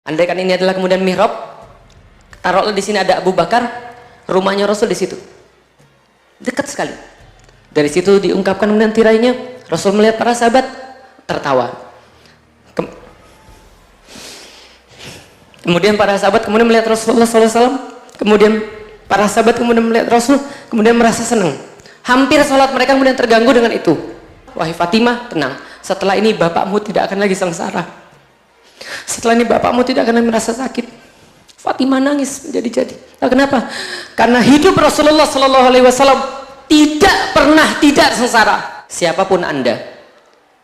Andai kan ini adalah kemudian mihrab, taruhlah di sini ada Abu Bakar, rumahnya Rasul di situ, dekat sekali. Dari situ diungkapkan kemudian tirainya, Rasul melihat para sahabat tertawa. Kemudian para sahabat kemudian melihat Rasulullah SAW, kemudian para sahabat kemudian melihat Rasul, kemudian merasa senang. Hampir sholat mereka kemudian terganggu dengan itu. Wahai Fatimah, tenang. Setelah ini bapakmu tidak akan lagi sengsara. Setelah ini bapakmu tidak akan lagi merasa sakit. Fatimah nangis menjadi-jadi. Nah, kenapa? Karena hidup Rasulullah SAW tidak pernah tidak sengsara. Siapapun Anda,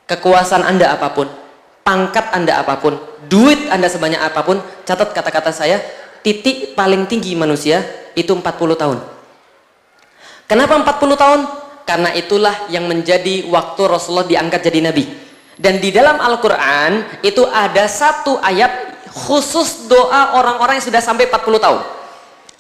kekuasaan Anda apapun, pangkat Anda apapun, duit Anda sebanyak apapun, catat kata-kata saya, titik paling tinggi manusia itu 40 tahun. Kenapa 40 tahun? Karena itulah yang menjadi waktu Rasulullah diangkat jadi Nabi. Dan di dalam Al-Quran itu ada satu ayat khusus doa orang-orang yang sudah sampai 40 tahun.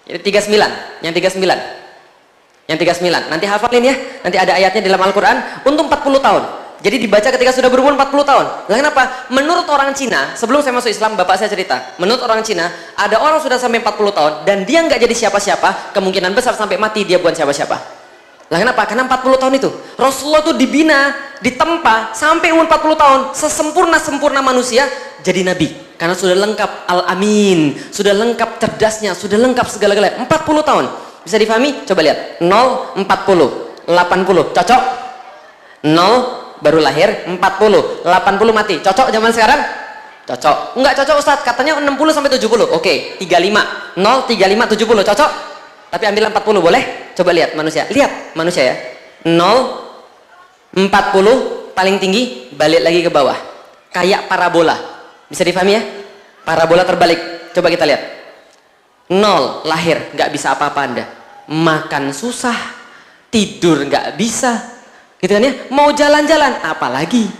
Jadi 39, yang 39. Yang 39, nanti hafalin ya. Nanti ada ayatnya di dalam Al-Quran untuk 40 tahun. Jadi dibaca ketika sudah berumur 40 tahun. Nah, kenapa? Menurut orang Cina, sebelum saya masuk Islam, bapak saya cerita, menurut orang Cina, ada orang sudah sampai 40 tahun dan dia nggak jadi siapa-siapa, kemungkinan besar sampai mati dia bukan siapa-siapa. Lah kenapa? Karena 40 tahun itu Rasulullah tuh dibina, ditempa sampai umur 40 tahun, sesempurna-sempurna manusia jadi nabi. Karena sudah lengkap al-amin, sudah lengkap cerdasnya, sudah lengkap segala-galanya. 40 tahun. Bisa difahami? Coba lihat. 0, 40, 80. Cocok? 0 baru lahir, 40, 80 mati. Cocok zaman sekarang? Cocok. Enggak cocok Ustaz, katanya 60 sampai 70. Oke, 35. 0, 35, 70. Cocok? Tapi ambil 40 boleh? Coba lihat manusia. Lihat manusia ya. 0, 40 paling tinggi, balik lagi ke bawah. Kayak parabola. Bisa difahami ya? Parabola terbalik. Coba kita lihat. 0 lahir, nggak bisa apa-apa Anda. Makan susah, tidur nggak bisa. Gitu kan ya? Mau jalan-jalan, apalagi.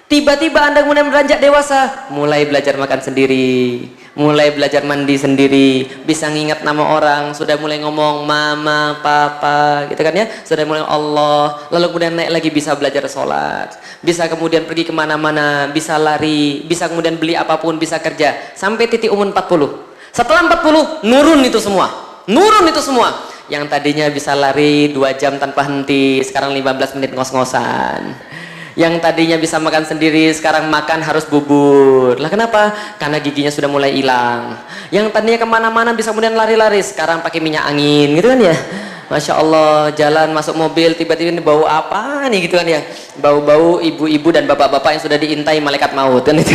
Tiba-tiba Anda kemudian beranjak dewasa, mulai belajar makan sendiri, mulai belajar mandi sendiri, bisa ngingat nama orang, sudah mulai ngomong mama, papa, gitu kan ya? Sudah mulai Allah, lalu kemudian naik lagi bisa belajar sholat, bisa kemudian pergi kemana-mana, bisa lari, bisa kemudian beli apapun, bisa kerja, sampai titik umur 40. Setelah 40, nurun itu semua. Nurun itu semua. Yang tadinya bisa lari 2 jam tanpa henti, sekarang 15 menit ngos-ngosan. Yang tadinya bisa makan sendiri, sekarang makan harus bubur. Lah kenapa? Karena giginya sudah mulai hilang. Yang tadinya kemana-mana bisa kemudian lari-lari, sekarang pakai minyak angin, gitu kan ya? Masya Allah, jalan masuk mobil, tiba-tiba ini bau apa nih, gitu kan ya? Bau-bau ibu-ibu dan bapak-bapak yang sudah diintai malaikat maut, kan itu.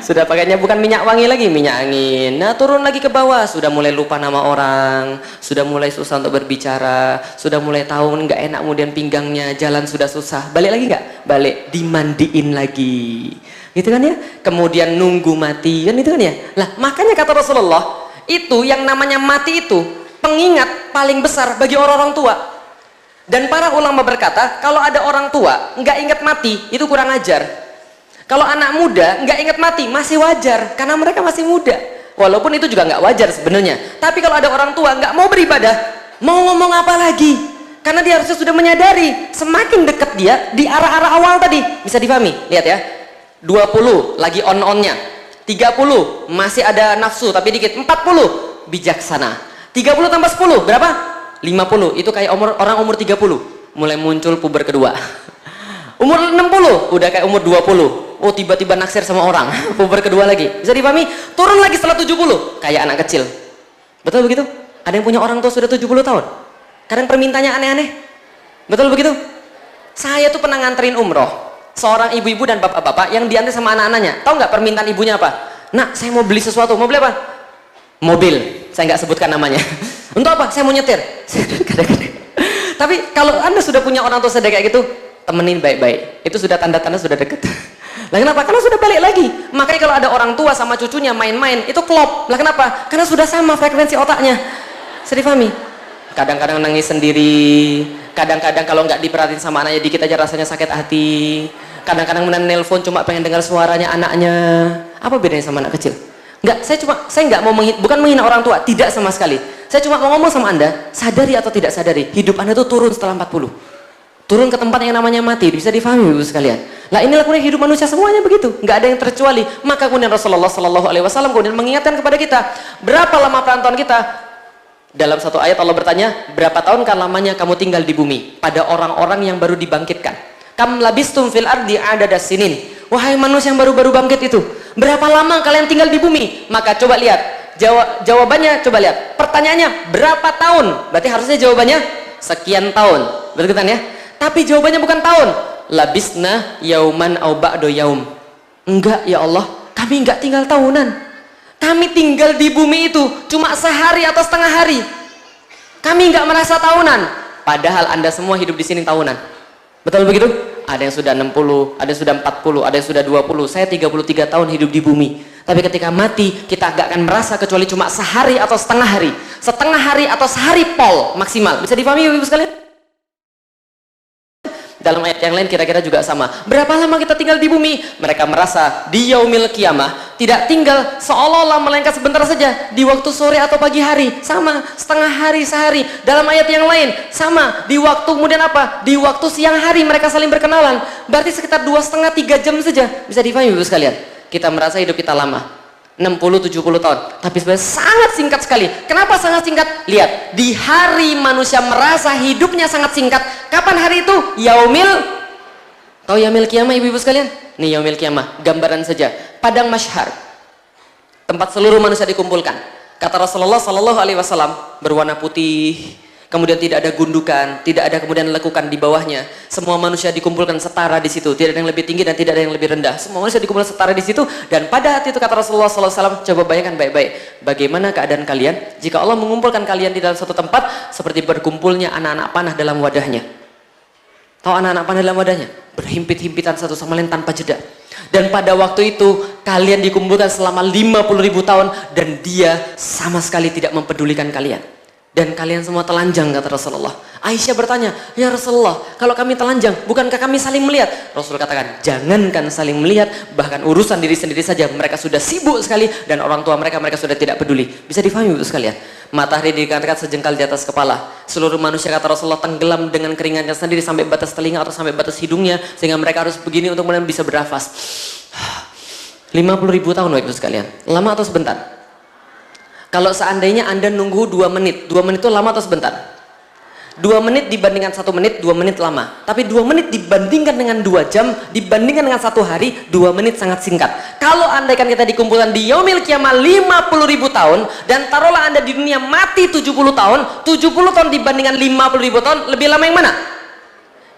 Sudah pakainya bukan minyak wangi lagi, minyak angin. Nah, turun lagi ke bawah, sudah mulai lupa nama orang, sudah mulai susah untuk berbicara, sudah mulai tahu nggak enak kemudian pinggangnya, jalan sudah susah. Balik lagi nggak? Balik, dimandiin lagi. Gitu kan ya? Kemudian nunggu mati, kan itu kan ya? Lah, makanya kata Rasulullah, itu yang namanya mati itu pengingat paling besar bagi orang-orang tua. Dan para ulama berkata, kalau ada orang tua nggak ingat mati, itu kurang ajar. Kalau anak muda nggak ingat mati masih wajar karena mereka masih muda. Walaupun itu juga nggak wajar sebenarnya. Tapi kalau ada orang tua nggak mau beribadah, mau ngomong apa lagi? Karena dia harusnya sudah menyadari semakin dekat dia di arah-arah awal tadi. Bisa difahami? Lihat ya. 20 lagi on-onnya. 30 masih ada nafsu tapi dikit. 40 bijaksana. 30 tambah 10 berapa? 50. Itu kayak orang umur 30 mulai muncul puber kedua. Umur 60 udah kayak umur 20. Oh, tiba-tiba naksir sama orang. Puber kedua lagi. Bisa dipahami? Turun lagi setelah 70 kayak anak kecil. Betul begitu? Ada yang punya orang tua sudah 70 tahun. Kadang permintaannya aneh-aneh. Betul begitu? Saya tuh pernah nganterin umroh seorang ibu-ibu dan bapak-bapak yang diantar sama anak-anaknya. Tahu nggak permintaan ibunya apa? Nak, saya mau beli sesuatu. Mau beli apa? Mobil. Saya nggak sebutkan namanya. Untuk apa? Saya mau nyetir. Kadang-kadang. Tapi kalau Anda sudah punya orang tua sedek kayak gitu, temenin baik-baik. Itu sudah tanda-tanda sudah deket. Lah kenapa? Karena sudah balik lagi. Makanya kalau ada orang tua sama cucunya main-main, itu klop. Lah kenapa? Karena sudah sama frekuensi otaknya. Bisa difahami? Kadang-kadang nangis sendiri. Kadang-kadang kalau nggak diperhatiin sama anaknya dikit aja rasanya sakit hati. Kadang-kadang menelpon cuma pengen dengar suaranya anaknya. Apa bedanya sama anak kecil? Enggak, saya nggak mau bukan menghina orang tua, tidak sama sekali. Saya cuma mau ngomong sama Anda, sadari atau tidak sadari, hidup Anda itu turun setelah 40. turun ke tempat yang namanya mati. Bisa difahami Ibu sekalian. Lah inilah kemudian hidup manusia semuanya begitu, nggak ada yang terkecuali. Maka kemudian Rasulullah Shallallahu Alaihi Wasallam kemudian mengingatkan kepada kita, berapa lama perantauan kita? Dalam satu ayat Allah bertanya, berapa tahun kan lamanya kamu tinggal di bumi? Pada orang-orang yang baru dibangkitkan. Kam labistum fil ardi adada sinin. Wahai manusia yang baru-baru bangkit itu, berapa lama kalian tinggal di bumi? Maka coba lihat, jawabannya coba lihat. Pertanyaannya berapa tahun? Berarti harusnya jawabannya sekian tahun. Betul kan ya? Tapi jawabannya bukan tahun. Labisna yauman au ba'do yaum. Enggak ya Allah, kami enggak tinggal tahunan. Kami tinggal di bumi itu cuma sehari atau setengah hari. Kami enggak merasa tahunan. Padahal Anda semua hidup di sini tahunan. Betul begitu? Ada yang sudah 60, ada yang sudah 40, ada yang sudah 20. Saya 33 tahun hidup di bumi. Tapi ketika mati, kita enggak akan merasa kecuali cuma sehari atau setengah hari. Setengah hari atau sehari pol maksimal. Bisa dipahami Ibu sekalian? Dalam ayat yang lain kira-kira juga sama. Berapa lama kita tinggal di bumi? Mereka merasa di yaumil kiamah tidak tinggal seolah-olah melainkan sebentar saja, di waktu sore atau pagi hari. Sama, setengah hari, sehari. Dalam ayat yang lain sama, di waktu kemudian apa? Di waktu siang hari mereka saling berkenalan. Berarti sekitar 2,5-3 jam saja. Bisa dipahami Ibu sekalian? Kita merasa hidup kita lama, 60-70 tahun, tapi sebenarnya sangat singkat sekali. Kenapa sangat singkat? Lihat, di hari manusia merasa hidupnya sangat singkat. Kapan hari itu? Yaumil, tahu yaumil kiamah ibu-ibu sekalian? Nih yaumil kiamah, gambaran saja. Padang Masyhar, tempat seluruh manusia dikumpulkan. Kata Rasulullah Sallallahu Alaihi Wasallam, berwarna putih, kemudian tidak ada gundukan, tidak ada kemudian lekukan di bawahnya. Semua manusia dikumpulkan setara di situ. Tidak ada yang lebih tinggi dan tidak ada yang lebih rendah. Semua manusia dikumpulkan setara di situ. Dan pada hati itu kata Rasulullah SAW, coba bayangkan baik-baik, bagaimana keadaan kalian jika Allah mengumpulkan kalian di dalam satu tempat seperti berkumpulnya anak-anak panah dalam wadahnya. Tahu anak-anak panah dalam wadahnya? Berhimpit-himpitan satu sama lain tanpa jeda. Dan pada waktu itu kalian dikumpulkan selama 50.000 tahun dan dia sama sekali tidak mempedulikan kalian. Dan kalian semua telanjang, kata Rasulullah. Aisyah bertanya, ya Rasulullah, kalau kami telanjang, bukankah kami saling melihat? Rasul katakan, jangankan saling melihat, bahkan urusan diri sendiri saja mereka sudah sibuk sekali, dan orang tua mereka sudah tidak peduli. Bisa difahami Ibu sekalian? Matahari dikatakan sejengkal di atas kepala. Seluruh manusia, kata Rasulullah, tenggelam dengan keringatnya sendiri sampai batas telinga atau sampai batas hidungnya, sehingga mereka harus begini untuk kemudian bisa bernafas. 50.000 tahun Ibu sekalian. Lama atau sebentar? Kalau seandainya Anda nunggu 2 menit, 2 menit itu lama atau sebentar? 2 menit dibandingkan 1 menit, 2 menit lama. Tapi 2 menit dibandingkan dengan 2 jam, dibandingkan dengan 1 hari, 2 menit sangat singkat. Kalau andaikan kita dikumpulkan di yaumil kiamah 50.000 tahun, dan taruhlah Anda di dunia mati 70 tahun, 70 tahun dibandingkan 50.000 tahun, lebih lama yang mana?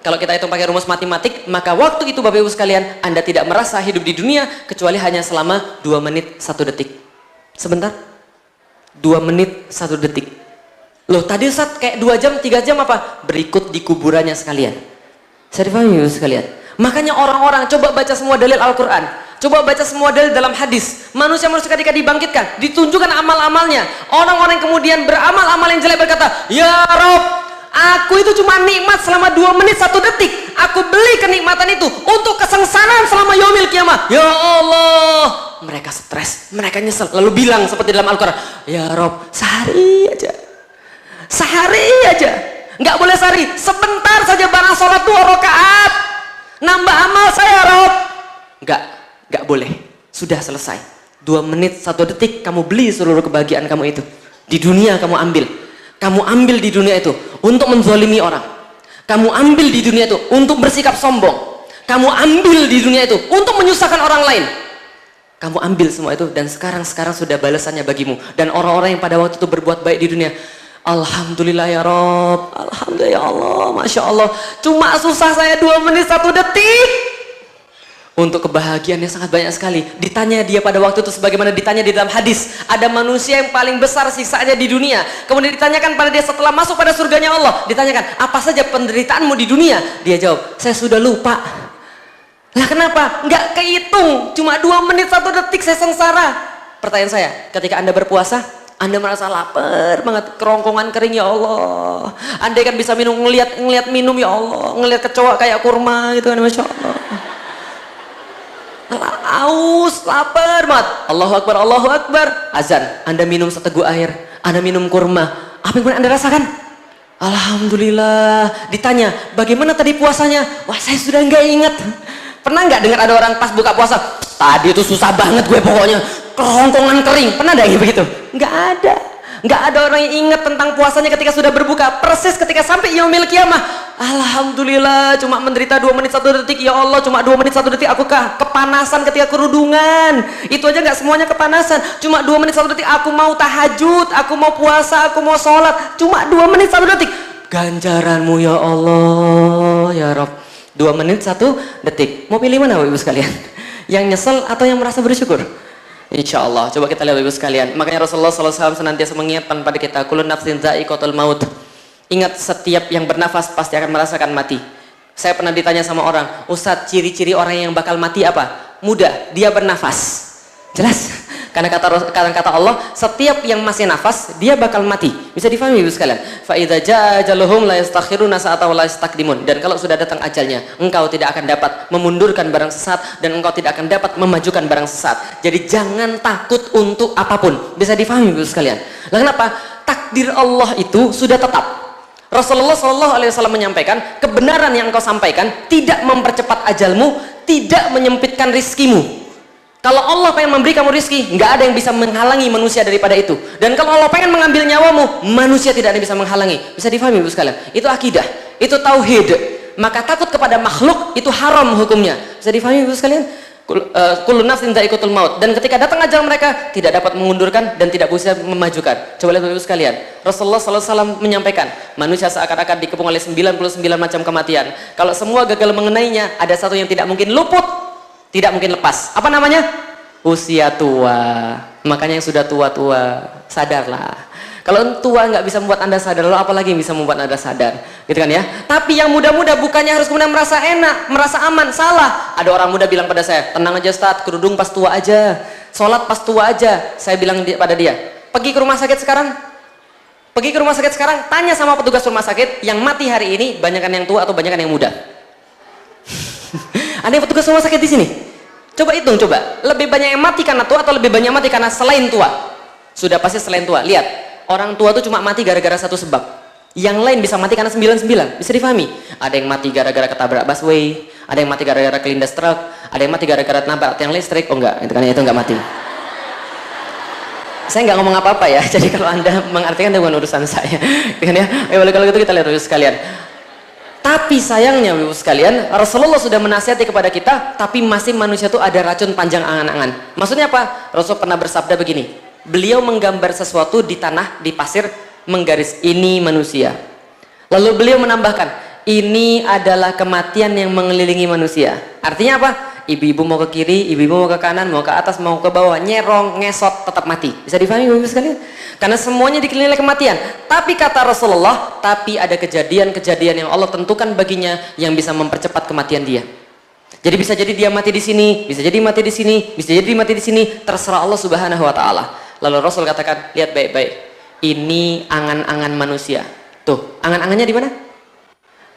Kalau kita hitung pakai rumus matematik, maka waktu itu Bapak Ibu sekalian, Anda tidak merasa hidup di dunia, kecuali hanya selama 2 menit 1 detik. Sebentar? 2 menit 1 detik. Loh tadi Ustaz kayak 2 jam 3 jam apa? Berikut di kuburannya sekalian. Saya dipahami sekalian. Makanya orang-orang coba baca semua dalil Al-Quran, coba baca semua dalil dalam hadis. Manusia-manusia ketika dibangkitkan, ditunjukkan amal-amalnya. Orang-orang yang kemudian beramal-amal yang jelek berkata, ya Rob, aku itu cuma nikmat selama 2 menit 1 detik. Aku beli kenikmatan itu untuk kesengsaraan selama yaumil kiamah. Ya Allah, mereka stres, mereka nyesel, lalu bilang seperti dalam Al-Quran, ya Rob, sehari aja, nggak boleh sehari, sebentar saja barang sholat 2 rakaat, nambah amal saya Rob. Nggak boleh, sudah selesai. 2 menit 1 detik kamu beli seluruh kebahagiaan kamu itu di dunia. Kamu ambil di dunia itu untuk menzalimi orang, kamu ambil di dunia itu untuk bersikap sombong, kamu ambil di dunia itu untuk menyusahkan orang lain. Kamu ambil semua itu dan sekarang sudah balasannya bagimu. Dan orang-orang yang pada waktu itu berbuat baik di dunia, alhamdulillah ya Rob, alhamdulillah ya Allah, Masya Allah, cuma susah saya 2 menit 1 detik. Untuk kebahagiaannya sangat banyak sekali. Ditanya dia pada waktu itu sebagaimana ditanya di dalam hadis, ada manusia yang paling besar siksaannya di dunia. Kemudian ditanyakan pada dia setelah masuk pada surganya Allah, ditanyakan, apa saja penderitaanmu di dunia? Dia jawab, saya sudah lupa. Lah kenapa? Nggak kehitung, cuma 2 menit 1 detik saya sengsara. Pertanyaan saya, ketika Anda berpuasa, Anda merasa lapar banget, kerongkongan kering ya Allah. Anda kan bisa minum, ngelihat minum ya Allah, ngelihat kecoa kayak kurma gitu kan, Masya Allah. Aus, lapar banget. Allahu Akbar, azan. Anda minum seteguk air, Anda minum kurma. Apa yang Anda rasakan? Alhamdulillah. Ditanya, bagaimana tadi puasanya? Wah, saya sudah nggak ingat. Pernah nggak dengar ada orang pas buka puasa, tadi itu susah banget gue pokoknya, kerongkongan kering. Pernah ada yang begitu? Nggak ada. Nggak ada orang yang ingat tentang puasanya ketika sudah berbuka. Persis ketika sampai yaumil kiamah, alhamdulillah cuma menderita 2 menit 1 detik. Ya Allah, cuma 2 menit 1 detik aku kepanasan ketika kerudungan. Itu aja nggak semuanya kepanasan. Cuma 2 menit 1 detik aku mau tahajud, aku mau puasa, aku mau sholat. Cuma 2 menit 1 detik. Ganjaranmu ya Allah ya Rabb. 2 menit 1 detik. Mau pilih mana Bapak Ibu sekalian? Yang nyesel atau yang merasa bersyukur? Insya Allah. Coba kita lihat Bapak Ibu sekalian. Makanya Rasulullah SAW senantiasa mengingatkan pada kita, kullu nafsin dha'iqatul maut. Ingat, setiap yang bernafas pasti akan merasakan mati. Saya pernah ditanya sama orang, Ustadz, ciri-ciri orang yang bakal mati apa? Muda, dia bernafas. Jelas? Karena kata Allah, setiap yang masih nafas dia bakal mati. Bisa difahami Ibu sekalian. Fa idza jaa ajaluhum la yastakhiruna sa'atan wa la yastaqdimun. Dan kalau sudah datang ajalnya, engkau tidak akan dapat memundurkan barang sesat dan engkau tidak akan dapat memajukan barang sesat. Jadi jangan takut untuk apapun. Bisa difahami Ibu sekalian. Lalu kenapa? Takdir Allah itu sudah tetap. Rasulullah SAW menyampaikan, kebenaran yang engkau sampaikan tidak mempercepat ajalmu, tidak menyempitkan rizkimu. Kalau Allah pengen memberi kamu rizki, nggak ada yang bisa menghalangi manusia daripada itu. Dan kalau Allah pengen mengambil nyawamu, manusia tidak ada yang bisa menghalangi. Bisa difahami Ibu sekalian? Itu akidah, itu tauhid. Maka takut kepada makhluk itu haram hukumnya. Bisa difahami Ibu sekalian? Kullu nafsin dha'iqatul maut. Dan ketika datang ajal mereka, tidak dapat mengundurkan dan tidak bisa memajukan. Coba lihat Ibu sekalian. Rasulullah SAW menyampaikan, manusia seakan-akan dikepung oleh 99 macam kematian. Kalau semua gagal mengenainya, ada satu yang tidak mungkin luput, tidak mungkin lepas. Apa namanya? Usia tua. Makanya yang sudah tua-tua, sadarlah. Kalau tua nggak bisa membuat Anda sadar, lalu apalagi yang bisa membuat Anda sadar? Gitu kan ya? Tapi yang muda-muda bukannya harus kemudian merasa enak, merasa aman. Salah. Ada orang muda bilang pada saya, tenang aja Ustaz, kerudung pas tua aja, sholat pas tua aja. Saya bilang pada dia, pergi ke rumah sakit sekarang. Pergi ke rumah sakit sekarang, tanya sama petugas rumah sakit, yang mati hari ini banyakan yang tua atau banyakan yang muda? Ada yang petugas rumah sakit di sini? Coba hitung, coba. Lebih banyak yang mati karena tua atau lebih banyak mati karena selain tua? Sudah pasti selain tua. Lihat, orang tua itu cuma mati gara-gara satu sebab. Yang lain bisa mati karena 99. Bisa difahami? Ada yang mati gara-gara ketabrak busway, ada yang mati gara-gara kelindas truk, ada yang mati gara-gara nabrak tiang listrik. Oh enggak, itu kan itu enggak mati. Saya nggak ngomong apa-apa ya. Jadi kalau Anda mengartikan itu bukan urusan saya. Kan ya? Kalau gitu kita lihat dulu sekalian. Tapi sayangnya Ibu sekalian, Rasulullah sudah menasihati kepada kita, tapi masih manusia itu ada racun panjang angan-angan. Maksudnya apa? Rasul pernah bersabda begini, beliau menggambar sesuatu di tanah, di pasir, menggaris, ini manusia. Lalu beliau menambahkan, ini adalah kematian yang mengelilingi manusia. Artinya apa? Ibu-ibu mau ke kiri, ibu-ibu mau ke kanan, mau ke atas, mau ke bawah, nyerong, ngesot, tetap mati. Bisa difahami Ibu sekalian? Karena semuanya dikelilingi oleh kematian. Tapi kata Rasulullah, tapi ada kejadian-kejadian yang Allah tentukan baginya yang bisa mempercepat kematian dia. Jadi bisa jadi dia mati di sini, bisa jadi mati di sini, bisa jadi mati di sini, terserah Allah Subhanahu wa taala. Lalu Rasul katakan, lihat baik-baik. Ini angan-angan manusia. Tuh, angan-angannya di mana?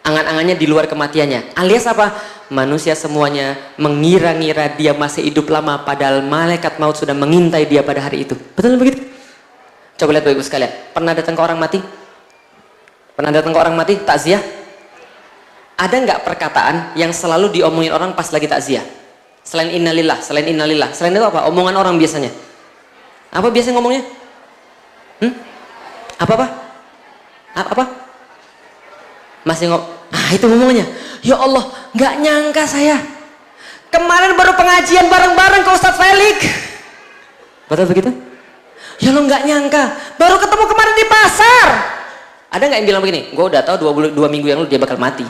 Angan-angannya di luar kematiannya. Alias apa? Manusia semuanya mengira-ngira dia masih hidup lama, padahal malaikat maut sudah mengintai dia pada hari itu. Betul begitu? Coba lihat Bapak Ibu sekalian. Pernah datang ke orang mati? Pernah datang ke orang mati? Takziah? Ada nggak perkataan yang selalu diomongin orang pas lagi takziah? Selain innalillah, selain innalillah. Selain itu apa? Omongan orang biasanya. Apa biasanya ngomongnya? Apa? Apa? Masih itu ngomongnya. Ya Allah, nggak nyangka saya. Kemarin baru pengajian bareng-bareng ke Ustadz Felix. Betul begitu? Ya lo nggak nyangka, baru ketemu kemarin di pasar. Ada nggak yang bilang begini? Gue udah tahu 2 minggu yang lalu dia bakal mati.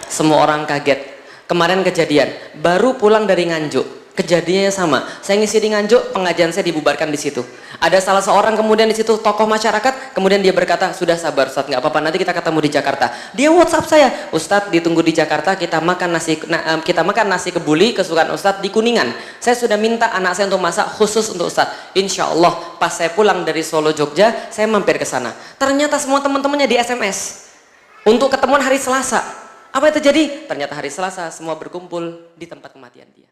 Semua orang kaget. Kemarin kejadian, baru pulang dari Nganjuk. Kejadiannya sama. Saya ngisi di Nganjuk, pengajian saya dibubarkan di situ. Ada salah seorang kemudian di situ tokoh masyarakat, kemudian dia berkata, sudah sabar Ustadz, nggak apa-apa, nanti kita ketemu di Jakarta. Dia WhatsApp saya, Ustadz ditunggu di Jakarta, kita makan nasi kebuli kesukaan Ustadz di Kuningan. Saya sudah minta anak saya untuk masak khusus untuk Ustadz. Insya Allah pas saya pulang dari Solo Jogja, saya mampir ke sana. Ternyata semua teman-temannya di SMS untuk ketemuan hari Selasa. Apa yang terjadi? Ternyata hari Selasa semua berkumpul di tempat kematian dia.